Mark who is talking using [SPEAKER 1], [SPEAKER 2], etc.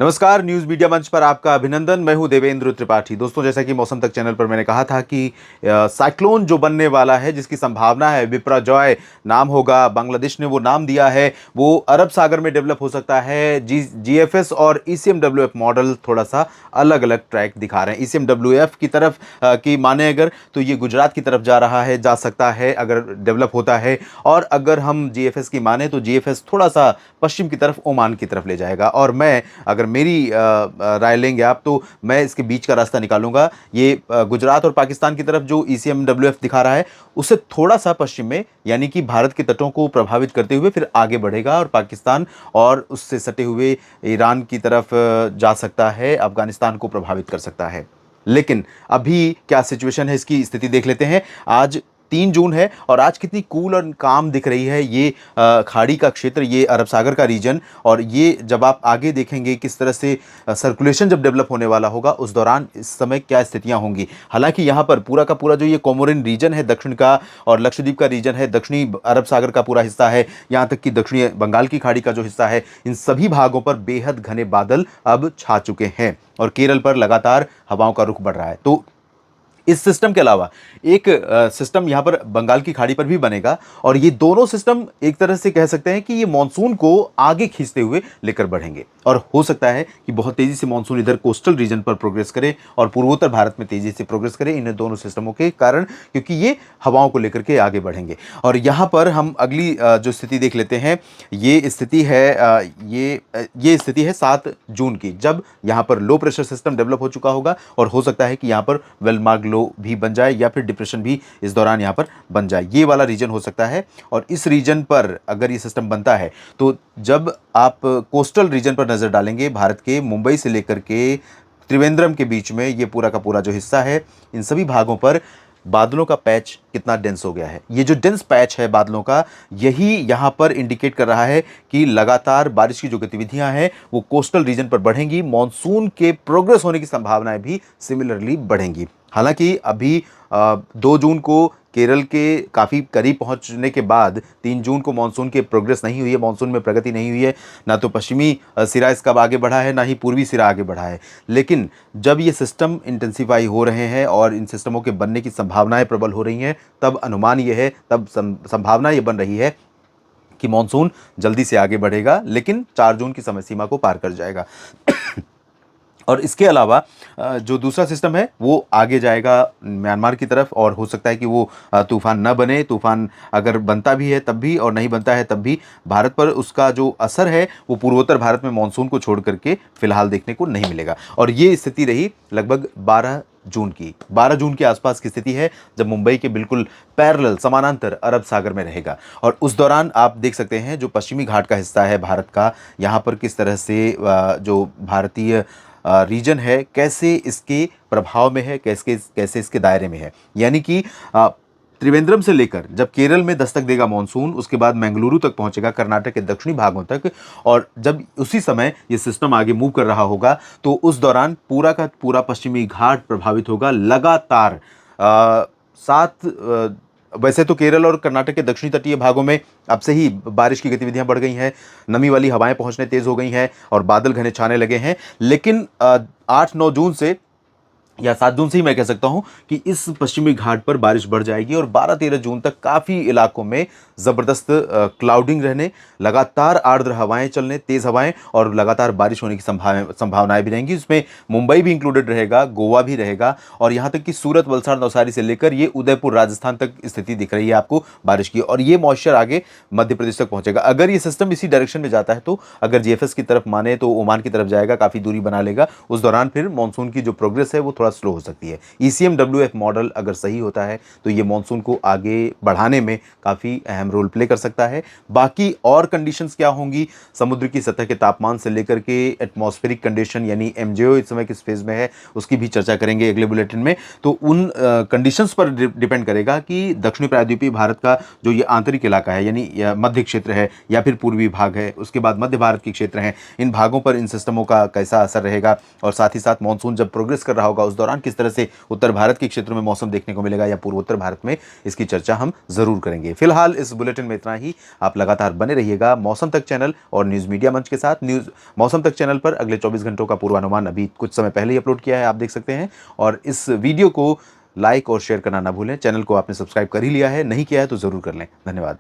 [SPEAKER 1] नमस्कार, news media मंच पर आपका अभिनंदन। मैं हूं देवेंद्र त्रिपाठी। दोस्तों, जैसा कि मौसम तक चैनल पर मैंने कहा था कि साइक्लोन जो बनने वाला है, जिसकी संभावना है, बिपरजॉय नाम होगा, बांग्लादेश ने वो नाम दिया है, वो अरब सागर में डेवलप हो सकता है। जीएफएस और ईसीएमडब्ल्यूएफ मॉडल थोड़ा सा अलग अलग ट्रैक दिखा रहे हैं। ईसीएमडब्ल्यूएफ की तरफ की माने अगर, तो ये गुजरात की तरफ जा सकता है अगर डेवलप होता है। और अगर हम जीएफएस की माने तो जीएफएस थोड़ा सा पश्चिम की तरफ, ओमान की तरफ ले जाएगा। और मैं, अगर मेरी राय लेंगे आप, तो मैं इसके बीच का रास्ता निकालूंगा। ये गुजरात और पाकिस्तान की तरफ जो ईसीएमडब्ल्यूएफ दिखा रहा है, उससे थोड़ा सा पश्चिम में, यानी कि भारत के तटों को प्रभावित करते हुए फिर आगे बढ़ेगा और पाकिस्तान और उससे सटे हुए ईरान की तरफ जा सकता है, अफगानिस्तान को प्रभावित कर सकता है। लेकिन अभी क्या सिचुएशन है, इसकी स्थिति देख लेते हैं। आज 3 जून है और आज कितनी कूल और काम दिख रही है ये खाड़ी का क्षेत्र, ये अरब सागर का रीजन। और ये जब आप आगे देखेंगे किस तरह से सर्कुलेशन जब डेवलप होने वाला होगा, उस दौरान इस समय क्या स्थितियां होंगी। हालांकि यहाँ पर पूरा का पूरा जो ये कोमोरिन रीजन है दक्षिण का, और लक्षद्वीप का रीजन है, दक्षिणी अरब सागर का पूरा हिस्सा है, यहाँ तक कि दक्षिणी बंगाल की खाड़ी का जो हिस्सा है, इन सभी भागों पर बेहद घने बादल अब छा चुके हैं और केरल पर लगातार हवाओं का रुख बढ़ रहा है। तो इस सिस्टम के अलावा एक सिस्टम यहां पर बंगाल की खाड़ी पर भी बनेगा, और ये दोनों सिस्टम एक तरह से कह सकते हैं कि ये मानसून को आगे खींचते हुए लेकर बढ़ेंगे। और हो सकता है कि बहुत तेजी से मानसून इधर कोस्टल रीजन पर प्रोग्रेस करे और पूर्वोत्तर भारत में तेजी से प्रोग्रेस करे, इन दोनों सिस्टमों के कारण, क्योंकि ये हवाओं को लेकर के आगे बढ़ेंगे। और यहां पर हम अगली जो स्थिति देख लेते हैं, ये स्थिति है ये स्थिति है 7 जून की, जब यहां पर लो प्रेशर सिस्टम डेवलप हो चुका होगा और हो सकता है कि यहां पर वेलमार्क लो भी बन जाए या फिर डिप्रेशन भी इस दौरान यहां पर बन जाए। ये वाला रीजन हो सकता है। और इस रीजन पर अगर ये सिस्टम बनता है, तो जब आप कोस्टल रीजन पर नजर डालेंगे, भारत के मुंबई से लेकर के त्रिवेंद्रम के बीच में ये पूरा का पूरा जो हिस्सा है, इन सभी भागों पर बादलों का पैच कितना डेंस हो गया है। ये जो डेंस पैच है बादलों का, यही यहाँ पर इंडिकेट कर रहा है कि लगातार बारिश की जो गतिविधियां हैं वो कोस्टल रीजन पर बढ़ेंगी। मॉनसून के प्रोग्रेस होने की संभावनाएं भी सिमिलरली बढ़ेंगी। हालांकि अभी 2 जून को केरल के काफ़ी करीब पहुंचने के बाद 3 जून को मानसून के प्रोग्रेस नहीं हुई है, मानसून में प्रगति नहीं हुई है। ना तो पश्चिमी सिरा इसका आगे बढ़ा है, ना ही पूर्वी सिरा आगे बढ़ा है। लेकिन जब ये सिस्टम इंटेंसिफाई हो रहे हैं और इन सिस्टमों के बनने की संभावनाएं प्रबल हो रही हैं, तब अनुमान ये है, तब संभावना ये बन रही है कि मानसून जल्दी से आगे बढ़ेगा, लेकिन 4 जून की समय सीमा को पार कर जाएगा। और इसके अलावा जो दूसरा सिस्टम है वो आगे जाएगा म्यांमार की तरफ, और हो सकता है कि वो तूफान न बने। तूफान अगर बनता भी है तब भी, और नहीं बनता है तब भी, भारत पर उसका जो असर है वो पूर्वोत्तर भारत में मानसून को छोड़ करके फिलहाल देखने को नहीं मिलेगा। और ये स्थिति रही लगभग 12 जून की। 12 जून के आसपास की स्थिति है, जब मुंबई के बिल्कुल पैरेलल, समानांतर अरब सागर में रहेगा। और उस दौरान आप देख सकते हैं जो पश्चिमी घाट का हिस्सा है भारत का, यहाँ पर किस तरह से जो भारतीय रीजन है, कैसे इसके प्रभाव में है, कैसे इसके दायरे में है। यानी कि त्रिवेंद्रम से लेकर जब केरल में दस्तक देगा मानसून, उसके बाद मंगलुरु तक पहुंचेगा, कर्नाटक के दक्षिणी भागों तक। और जब उसी समय ये सिस्टम आगे मूव कर रहा होगा, तो उस दौरान पूरा का पूरा पश्चिमी घाट प्रभावित होगा लगातार। 7 वैसे तो केरल और कर्नाटक के दक्षिणी तटीय भागों में अब से ही बारिश की गतिविधियां बढ़ गई हैं, नमी वाली हवाएं पहुंचने तेज हो गई हैं और बादल घने छाने लगे हैं। लेकिन 8-9 जून से, या 7 जून से ही मैं कह सकता हूं कि इस पश्चिमी घाट पर बारिश बढ़ जाएगी और 12-13 जून तक काफ़ी इलाकों में ज़बरदस्त क्लाउडिंग रहने, लगातार आर्द्र हवाएं चलने, तेज़ हवाएं, और लगातार बारिश होने की संभावनाएं भी रहेंगी। इसमें मुंबई भी इंक्लूडेड रहेगा, गोवा भी रहेगा, और यहाँ तक कि सूरत, वलसाड़, नवसारी से लेकर ये उदयपुर, राजस्थान तक स्थिति दिख रही है आपको बारिश की। और ये मॉइस्चर आगे मध्य प्रदेश तक पहुंचेगा। अगर ये सिस्टम इसी डायरेक्शन में जाता है, तो अगर जीएफएस की तरफ माने तो ओमान की तरफ जाएगा, काफ़ी दूरी बना लेगा। उस दौरान फिर मानसून की जो प्रोग्रेस है वो थोड़ा स्लो हो सकती है। ईसीएमडब्ल्यूएफ मॉडल अगर सही होता है तो ये मानसून को आगे बढ़ाने में काफ़ी अहम रोल प्ले कर सकता है। बाकी और कंडीशंस क्या होंगी, समुद्र की सतह के तापमान से लेकर के एटमॉस्फेरिक कंडीशन यानी एमजेओ इस समय किस फेज में है, उसकी भी चर्चा करेंगे अगले बुलेटिन में। तो उन कंडीशंस पर डिपेंड करेगा कि दक्षिणी प्रायद्वीपीय भारत का जो ये आंतरिक इलाका है, यानी मध्य क्षेत्र है या फिर पूर्वी भाग है, उसके बाद मध्य भारत के क्षेत्र हैं, इन भागों पर इन सिस्टमों का कैसा असर रहेगा। और साथ ही साथ मानसून जब प्रोग्रेस कर रहा होगा उस दौरान किस तरह से उत्तर भारत के क्षेत्रों में मौसम देखने को मिलेगा या पूर्वोत्तर भारत में, इसकी चर्चा हम जरूर करेंगे। फिलहाल इस बुलेटिन में इतना ही। आप लगातार बने रहिएगा मौसम तक चैनल और न्यूज़ मीडिया मंच के साथ। न्यूज़ मौसम तक चैनल पर अगले 24 घंटों का पूर्वानुमान अभी कुछ समय पहले ही अपलोड किया है, आप देख सकते हैं। और इस वीडियो को लाइक और शेयर करना ना भूलें। चैनल को आपने सब्सक्राइब कर ही लिया है, नहीं किया है तो ज़रूर कर लें। धन्यवाद।